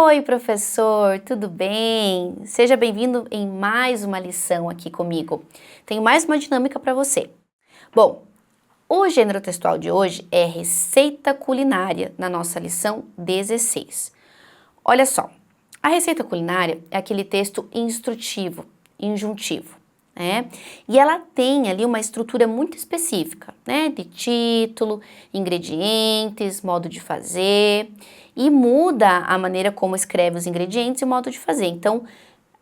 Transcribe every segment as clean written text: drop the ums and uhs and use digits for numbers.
Oi, professor, tudo bem? Seja bem-vindo em mais uma lição aqui comigo. Tenho mais uma dinâmica para você. Bom, o gênero textual de hoje é receita culinária na nossa lição 16. Olha só, a receita culinária é aquele texto instrutivo, injuntivo, né? E ela tem ali uma estrutura muito específica, né? De título, ingredientes, modo de fazer, e muda a maneira como escreve os ingredientes e o modo de fazer. Então,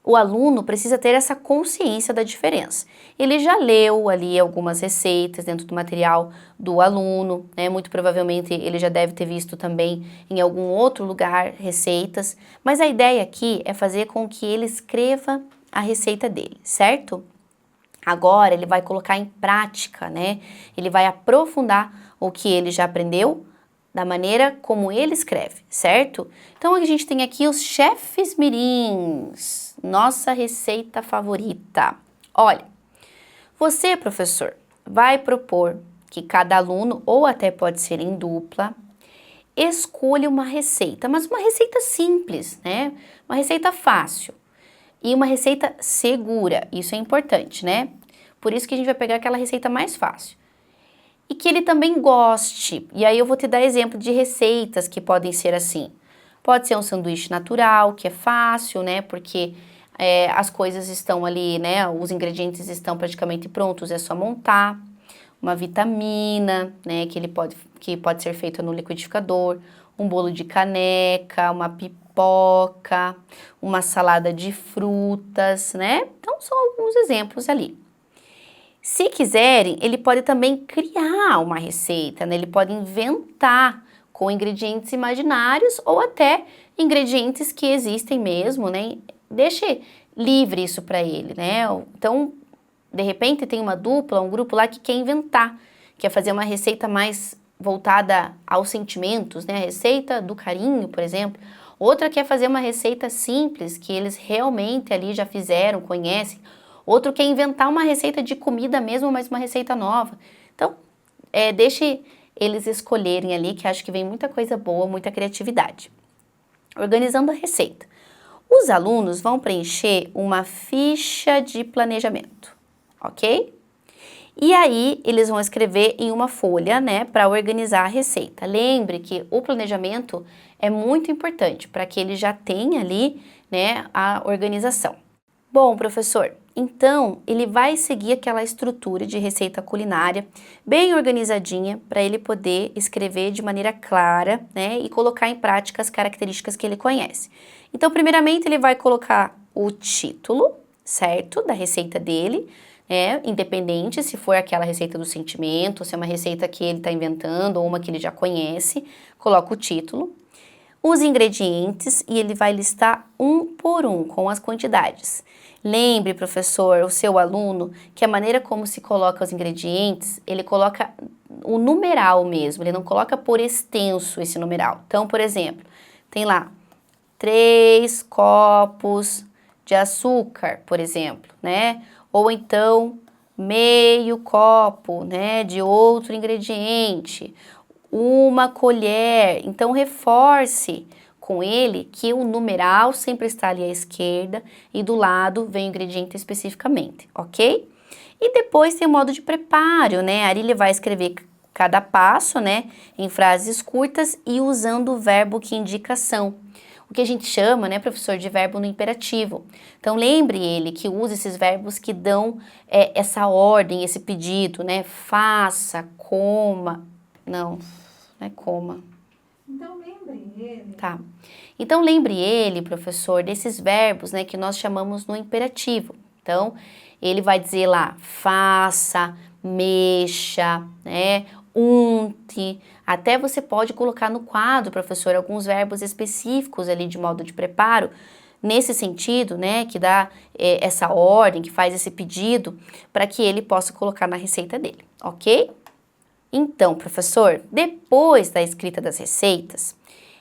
o aluno precisa ter essa consciência da diferença. Ele já leu ali algumas receitas dentro do material do aluno, né? Muito provavelmente ele já deve ter visto também em algum outro lugar receitas, mas a ideia aqui é fazer com que ele escreva a receita dele, certo? Agora ele vai colocar em prática, né? Ele vai aprofundar o que ele já aprendeu da maneira como ele escreve, certo? Então a gente tem aqui os chefes mirins, nossa receita favorita. Olha, você, professor, vai propor que cada aluno, ou até pode ser em dupla, escolha uma receita, mas uma receita simples, né? Uma receita fácil e uma receita segura, isso é importante, né? Por isso que a gente vai pegar aquela receita mais fácil. E que ele também goste. E aí eu vou te dar exemplo de receitas que podem ser assim. Pode ser um sanduíche natural, que é fácil, né? Porque as coisas estão ali, né? Os ingredientes estão praticamente prontos, é só montar. Uma vitamina, né? Que pode ser feita no liquidificador. Um bolo de caneca, uma pipoca, uma salada de frutas, né? Então são alguns exemplos ali. Se quiserem, ele pode também criar uma receita, né? Ele pode inventar com ingredientes imaginários ou até ingredientes que existem mesmo, né? Deixe livre isso para ele, né? Então, de repente tem uma dupla, um grupo lá que quer inventar, quer fazer uma receita mais voltada aos sentimentos, né? A receita do carinho, por exemplo. Outra quer fazer uma receita simples, que eles realmente ali já fizeram, conhecem. Outro quer inventar uma receita de comida mesmo, mas uma receita nova. Então, deixe eles escolherem ali, que acho que vem muita coisa boa, muita criatividade. Organizando a receita. Os alunos vão preencher uma ficha de planejamento, ok? E aí, eles vão escrever em uma folha, né, para organizar a receita. Lembre que o planejamento é muito importante para que ele já tenha ali, né, a organização. Bom, professor, então ele vai seguir aquela estrutura de receita culinária bem organizadinha para ele poder escrever de maneira clara, né, e colocar em prática as características que ele conhece. Então, primeiramente, ele vai colocar o título, certo, da receita dele, independente se for aquela receita do sentimento, se é uma receita que ele está inventando ou uma que ele já conhece, coloca o título. Os ingredientes e ele vai listar um por um com as quantidades. Lembre, professor, o seu aluno, que a maneira como se coloca os ingredientes, ele coloca o numeral mesmo, ele não coloca por extenso esse numeral. Então, por exemplo, tem lá 3 copos de açúcar, por exemplo, né? Ou então meio copo, né, de outro ingrediente, uma colher. Então, reforce com ele que o numeral sempre está ali à esquerda e do lado vem o ingrediente especificamente, ok? E depois tem o modo de preparo, né? A Arília vai escrever cada passo, né, em frases curtas e usando o verbo que indica ação. O que a gente chama, né, professor, de verbo no imperativo. Então, lembre ele que usa esses verbos que dão essa ordem, esse pedido, né? Faça, coma. Não é coma. Então, lembre ele. Tá. Então, lembre ele, professor, desses verbos, né, que nós chamamos no imperativo. Então, ele vai dizer lá, faça, mexa, né, unte. Até você pode colocar no quadro, professor, alguns verbos específicos ali de modo de preparo, nesse sentido, né, que dá essa ordem, que faz esse pedido, para que ele possa colocar na receita dele, ok? Então, professor, depois da escrita das receitas,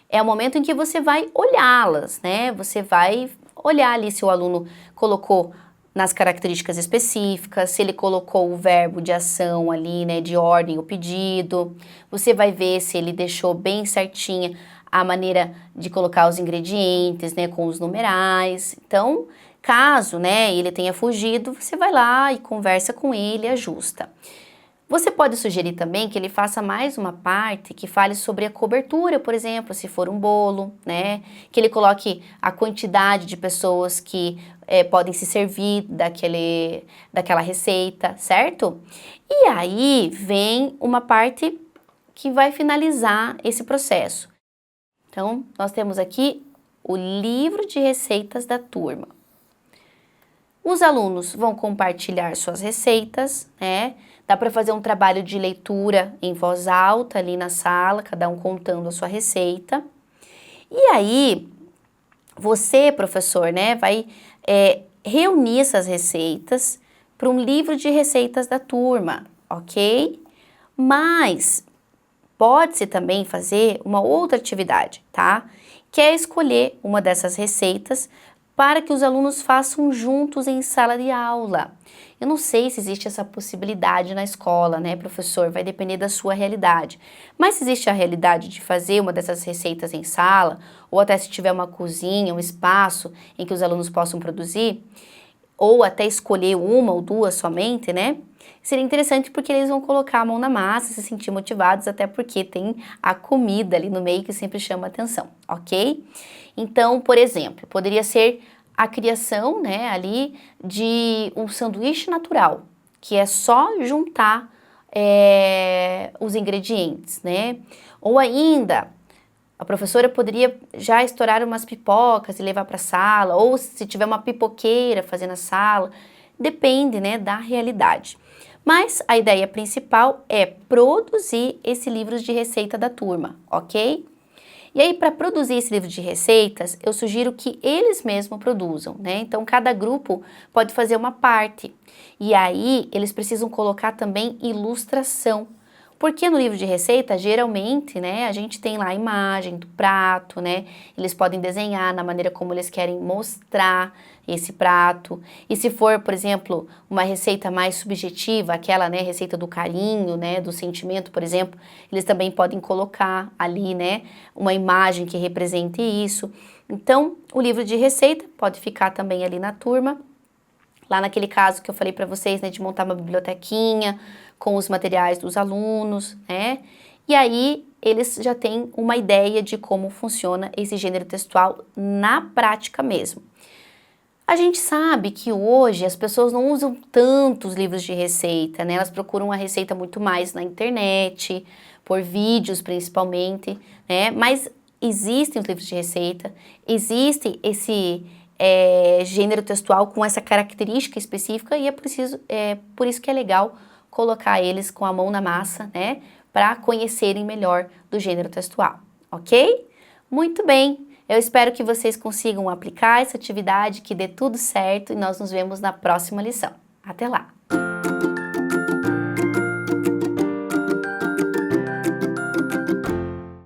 é o momento em que você vai olhá-las, né? Você vai olhar ali se o aluno colocou nas características específicas, se ele colocou o verbo de ação ali, né, de ordem, o pedido. Você vai ver se ele deixou bem certinha a maneira de colocar os ingredientes, né, com os numerais. Então, caso, né, ele tenha fugido, você vai lá e conversa com ele e ajusta. Você pode sugerir também que ele faça mais uma parte que fale sobre a cobertura, por exemplo, se for um bolo, né? Que ele coloque a quantidade de pessoas que podem se servir daquela receita, certo? E aí vem uma parte que vai finalizar esse processo. Então, nós temos aqui o livro de receitas da turma. Os alunos vão compartilhar suas receitas, né? Dá para fazer um trabalho de leitura em voz alta ali na sala, cada um contando a sua receita. E aí, você, professor, né, vai reunir essas receitas para um livro de receitas da turma, ok? Mas pode-se também fazer uma outra atividade, tá? Que é escolher uma dessas receitas para que os alunos façam juntos em sala de aula. Eu não sei se existe essa possibilidade na escola, né, professor? Vai depender da sua realidade. Mas se existe a realidade de fazer uma dessas receitas em sala, ou até se tiver uma cozinha, um espaço em que os alunos possam produzir, ou até escolher uma ou duas somente, né? Seria interessante porque eles vão colocar a mão na massa, se sentir motivados, até porque tem a comida ali no meio que sempre chama atenção, ok? Então, por exemplo, poderia ser a criação, né, ali de um sanduíche natural, que é só juntar os ingredientes, né? Ou ainda, a professora poderia já estourar umas pipocas e levar para a sala, ou se tiver uma pipoqueira fazer na sala, depende, né, da realidade. Mas a ideia principal é produzir esse livro de receita da turma, ok? E aí, para produzir esse livro de receitas, eu sugiro que eles mesmos produzam, né? Então, cada grupo pode fazer uma parte. E aí, eles precisam colocar também ilustração. Porque no livro de receita, geralmente, né, a gente tem lá a imagem do prato, né? Eles podem desenhar na maneira como eles querem mostrar esse prato. E se for, por exemplo, uma receita mais subjetiva, aquela, né, receita do carinho, né, do sentimento, por exemplo, eles também podem colocar ali, né, uma imagem que represente isso. Então, o livro de receita pode ficar também ali na turma. Lá naquele caso que eu falei para vocês, né, de montar uma bibliotequinha com os materiais dos alunos, né? E aí eles já têm uma ideia de como funciona esse gênero textual na prática mesmo. A gente sabe que hoje as pessoas não usam tantos livros de receita, né? Elas procuram a receita muito mais na internet, por vídeos principalmente, né? Mas existem os livros de receita, existe esse gênero textual com essa característica específica e por isso que é legal colocar eles com a mão na massa, né, para conhecerem melhor do gênero textual, ok? Muito bem, eu espero que vocês consigam aplicar essa atividade, que dê tudo certo e nós nos vemos na próxima lição. Até lá!